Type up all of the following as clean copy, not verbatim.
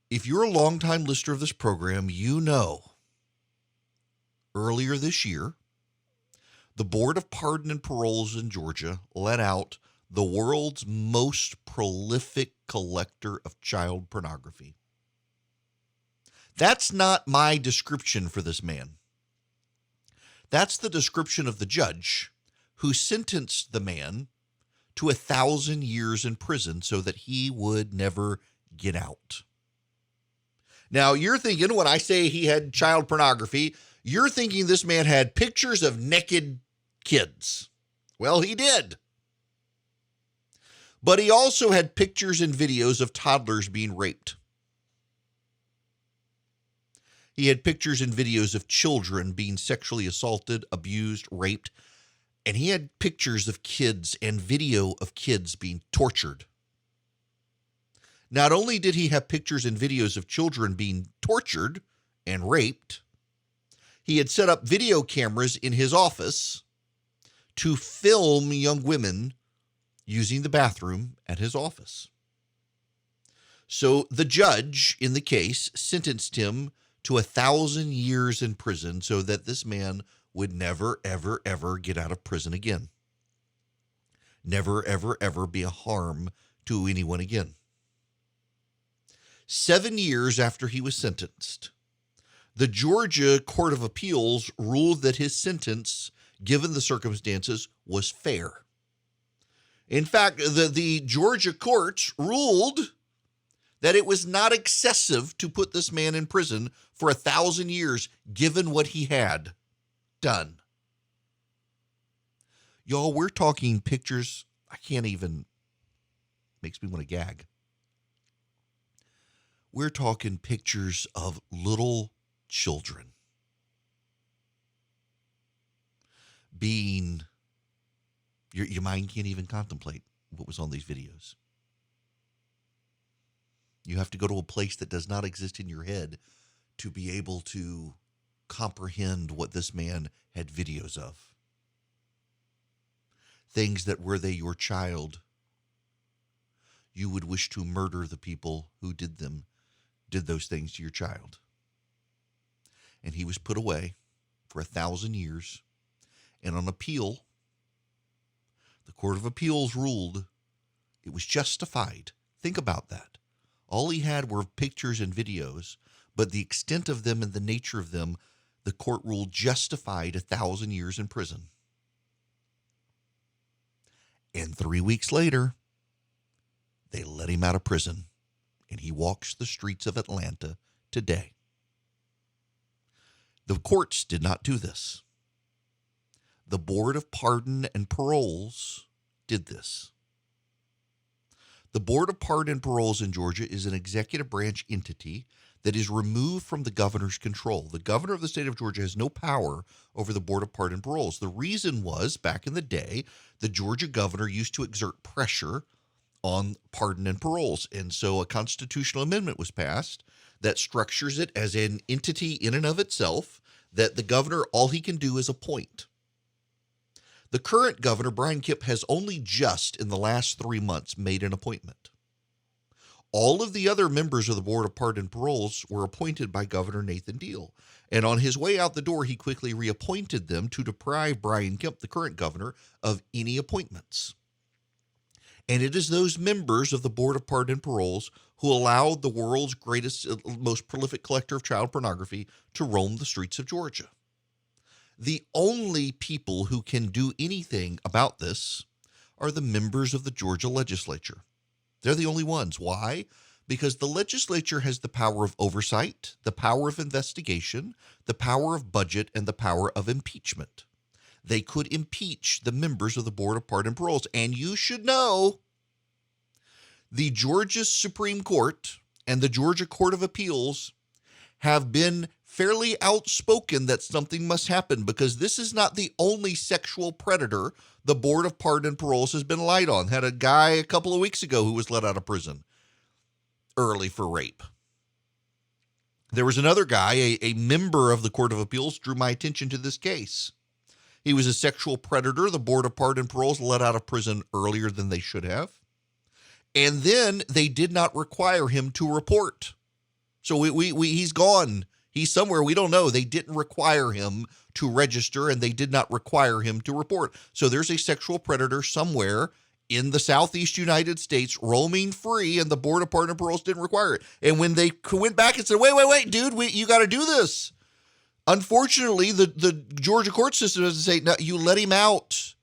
If you're a longtime listener of this program, you know earlier this year, the Board of Pardon and Paroles in Georgia let out the world's most prolific collector of child pornography. That's not my description for this man. That's the description of the judge who sentenced the man to 1,000 years in prison so that he would never get out. Now, you're thinking when I say he had child pornography, you're thinking this man had pictures of naked kids. Well, he did. But he also had pictures and videos of toddlers being raped. He had pictures and videos of children being sexually assaulted, abused, raped, and he had pictures of kids and video of kids being tortured. Not only did he have pictures and videos of children being tortured and raped, he had set up video cameras in his office to film young women using the bathroom at his office. So the judge in the case sentenced him to 1,000 years in prison so that this man would never, ever, ever get out of prison again. Never, ever, ever be a harm to anyone again. 7 years after he was sentenced, the Georgia Court of Appeals ruled that his sentence, given the circumstances, was fair. In fact, the Georgia courts ruled that it was not excessive to put this man in prison for 1,000 years, given what he had done. Y'all, we're talking pictures. I can't even, makes me want to gag. We're talking pictures of little children being, your mind can't even contemplate what was on these videos. You have to go to a place that does not exist in your head to be able to comprehend what this man had videos of. Things that, were they your child, you would wish to murder the people who did those things to your child. And he was put away for 1,000 years. And on appeal, the Court of Appeals ruled it was justified. Think about that. All he had were pictures and videos, but the extent of them and the nature of them, the court ruled justified 1,000 years in prison. And 3 weeks later, they let him out of prison, and he walks the streets of Atlanta today. The courts did not do this. The Board of Pardon and Paroles did this. The Board of Pardon and Paroles in Georgia is an executive branch entity that is removed from the governor's control. The governor of the state of Georgia has no power over the Board of Pardon and Paroles. The reason was, back in the day, the Georgia governor used to exert pressure on pardon and paroles. And so a constitutional amendment was passed that structures it as an entity in and of itself that the governor, all he can do is appoint. The current governor, Brian Kemp, has only just in the last 3 months made an appointment. All of the other members of the Board of Pardon and Paroles were appointed by Governor Nathan Deal. And on his way out the door, he quickly reappointed them to deprive Brian Kemp, the current governor, of any appointments. And it is those members of the Board of Pardon and Paroles who allowed the world's greatest, most prolific collector of child pornography to roam the streets of Georgia. The only people who can do anything about this are the members of the Georgia legislature. They're the only ones. Why? Because the legislature has the power of oversight, the power of investigation, the power of budget, and the power of impeachment. They could impeach the members of the Board of Pardon and Paroles. And you should know the Georgia Supreme Court and the Georgia Court of Appeals have been fairly outspoken that something must happen, because this is not the only sexual predator the Board of Pardon and Paroles has been light on. Had a guy a couple of weeks ago who was let out of prison early for rape. There was another guy, a member of the Court of Appeals, drew my attention to this case. He was a sexual predator. The Board of Pardon and Paroles let out of prison earlier than they should have. And then they did not require him to report. So he's gone. He's somewhere we don't know. They didn't require him to register, and they did not require him to report. So there's a sexual predator somewhere in the southeast United States roaming free, and the Board of Pardon and Paroles didn't require it. And when they went back and said, wait, dude, you got to do this. Unfortunately, the Georgia court system doesn't say, no, you let him out.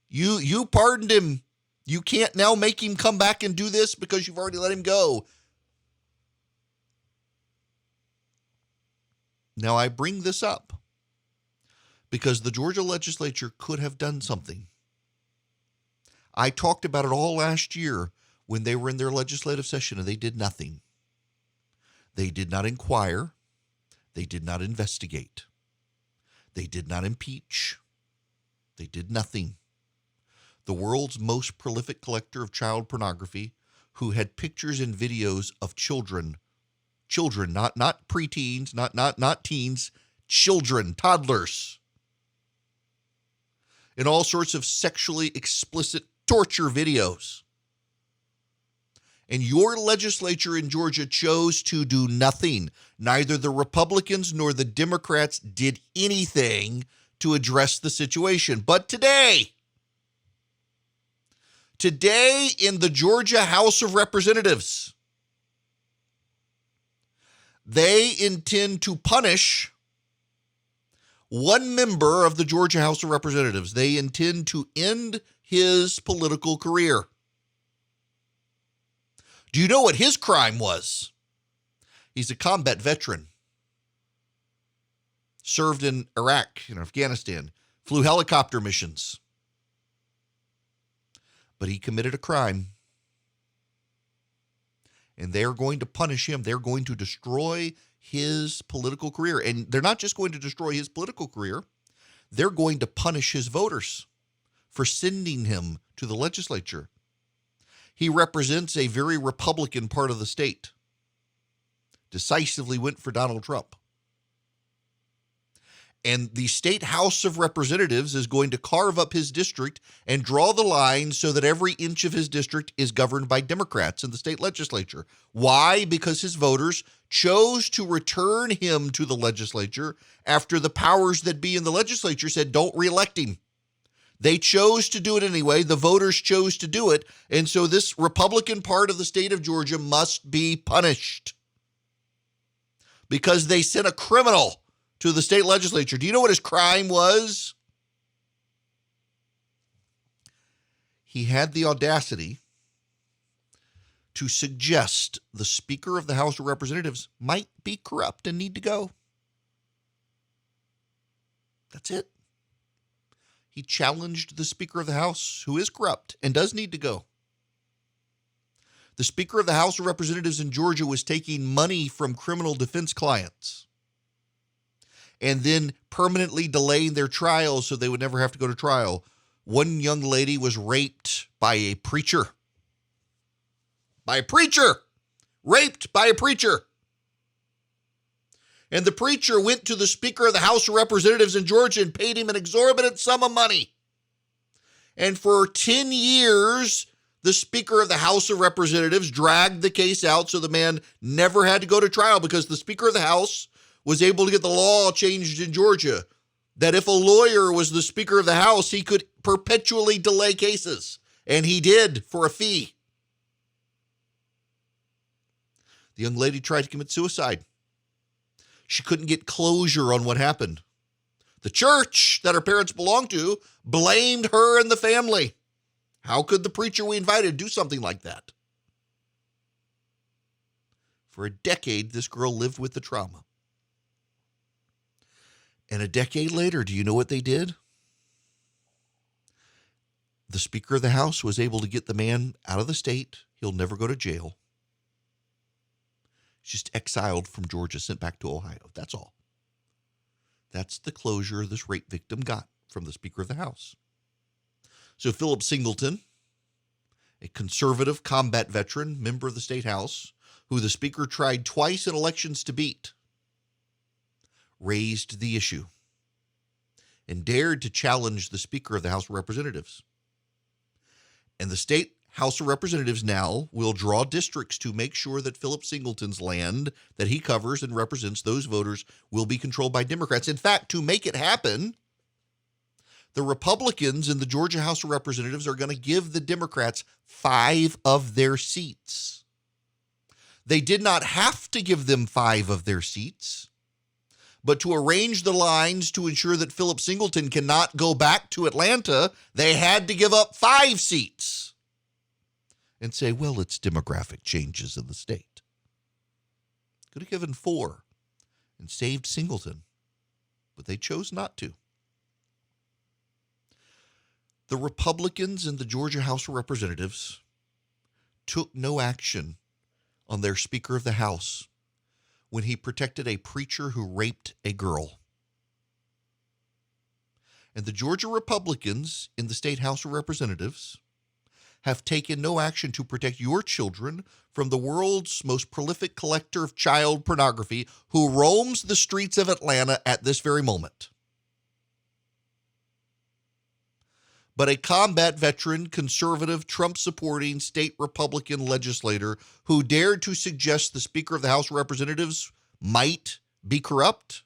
You pardoned him. You can't now make him come back and do this because you've already let him go. Now, I bring this up because the Georgia legislature could have done something. I talked about it all last year when they were in their legislative session, and they did nothing. They did not inquire. They did not investigate. They did not impeach. They did nothing. The world's most prolific collector of child pornography, who had pictures and videos of children, not preteens, not teens, children, toddlers, in all sorts of sexually explicit torture videos. And your legislature in Georgia chose to do nothing. Neither the Republicans nor the Democrats did anything to address the situation. But today in the Georgia House of Representatives, they intend to punish one member of the Georgia House of Representatives. They intend to end his political career. Do you know what his crime was? He's a combat veteran. Served in Iraq and Afghanistan. Flew helicopter missions. But he committed a crime. And they're going to punish him. They're going to destroy his political career. And they're not just going to destroy his political career. They're going to punish his voters for sending him to the legislature. He represents a very Republican part of the state. Decisively went for Donald Trump. And the state House of Representatives is going to carve up his district and draw the line so that every inch of his district is governed by Democrats in the state legislature. Why? Because his voters chose to return him to the legislature after the powers that be in the legislature said, don't reelect him. They chose to do it anyway. The voters chose to do it. And so this Republican part of the state of Georgia must be punished because they sent a criminal to the state legislature. Do you know what his crime was? He had the audacity to suggest the Speaker of the House of Representatives might be corrupt and need to go. That's it. He challenged the Speaker of the House, who is corrupt and does need to go. The Speaker of the House of Representatives in Georgia was taking money from criminal defense clients and then permanently delaying their trials so they would never have to go to trial. One young lady was raped by a preacher. Raped by a preacher. And the preacher went to the Speaker of the House of Representatives in Georgia and paid him an exorbitant sum of money. And for 10 years, the Speaker of the House of Representatives dragged the case out so the man never had to go to trial because the Speaker of the House was able to get the law changed in Georgia that if a lawyer was the Speaker of the House, he could perpetually delay cases. And he did for a fee. The young lady tried to commit suicide. She couldn't get closure on what happened. The church that her parents belonged to blamed her and the family. How could the preacher we invited do something like that? For a decade, this girl lived with the trauma. And a decade later, do you know what they did? The Speaker of the House was able to get the man out of the state. He'll never go to jail. He's just exiled from Georgia, sent back to Ohio. That's all. That's the closure this rape victim got from the Speaker of the House. So Philip Singleton, a conservative combat veteran, member of the state house, who the Speaker tried twice in elections to beat, raised the issue and dared to challenge the Speaker of the House of Representatives. And the state House of Representatives now will draw districts to make sure that Philip Singleton's land that he covers and represents, those voters, will be controlled by Democrats. In fact, to make it happen, the Republicans in the Georgia House of Representatives are going to give the Democrats 5 of their seats. They did not have to give them 5 of their seats, but to arrange the lines to ensure that Philip Singleton cannot go back to Atlanta, they had to give up 5 seats and say, well, it's demographic changes in the state. Could have given 4 and saved Singleton, but they chose not to. The Republicans in the Georgia House of Representatives took no action on their Speaker of the House when he protected a preacher who raped a girl. And the Georgia Republicans in the State House of Representatives have taken no action to protect your children from the world's most prolific collector of child pornography who roams the streets of Atlanta at this very moment. But a combat veteran, conservative, Trump-supporting state Republican legislator who dared to suggest the Speaker of the House of Representatives might be corrupt,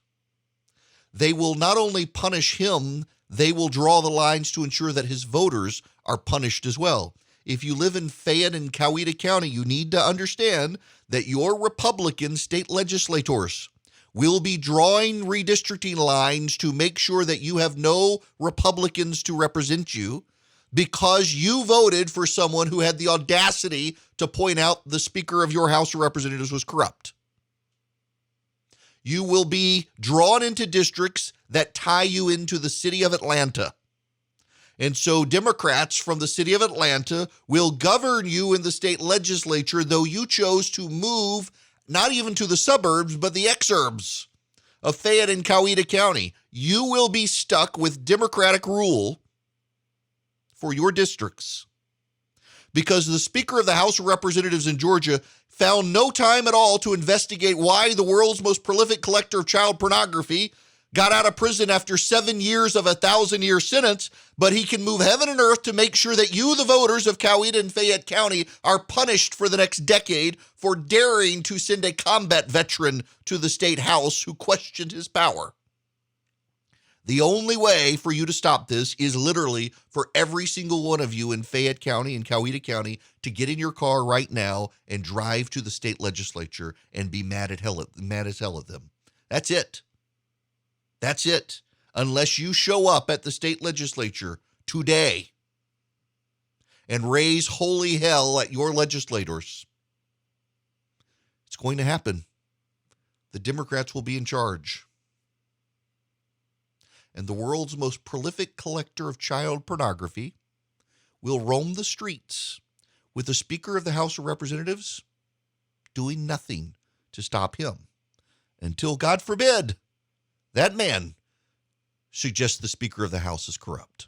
they will not only punish him, they will draw the lines to ensure that his voters are punished as well. If you live in Fayette and Coweta County, you need to understand that your Republican state legislators will be drawing redistricting lines to make sure that you have no Republicans to represent you because you voted for someone who had the audacity to point out the Speaker of your House of Representatives was corrupt. You will be drawn into districts that tie you into the city of Atlanta. And so Democrats from the city of Atlanta will govern you in the state legislature, though you chose to move not even to the suburbs, but the exurbs of Fayette and Coweta County. You will be stuck with Democratic rule for your districts because the Speaker of the House of Representatives in Georgia found no time at all to investigate why the world's most prolific collector of child pornography got out of prison after 7 years of a 1,000-year sentence, but he can move heaven and earth to make sure that you, the voters of Coweta and Fayette County, are punished for the next decade for daring to send a combat veteran to the state house who questioned his power. The only way for you to stop this is literally for every single one of you in Fayette County and Coweta County to get in your car right now and drive to the state legislature and be mad as hell at them. That's it. That's it. Unless you show up at the state legislature today and raise holy hell at your legislators, it's going to happen. The Democrats will be in charge. And the world's most prolific collector of child pornography will roam the streets with the Speaker of the House of Representatives doing nothing to stop him until, God forbid, that man suggests the Speaker of the House is corrupt.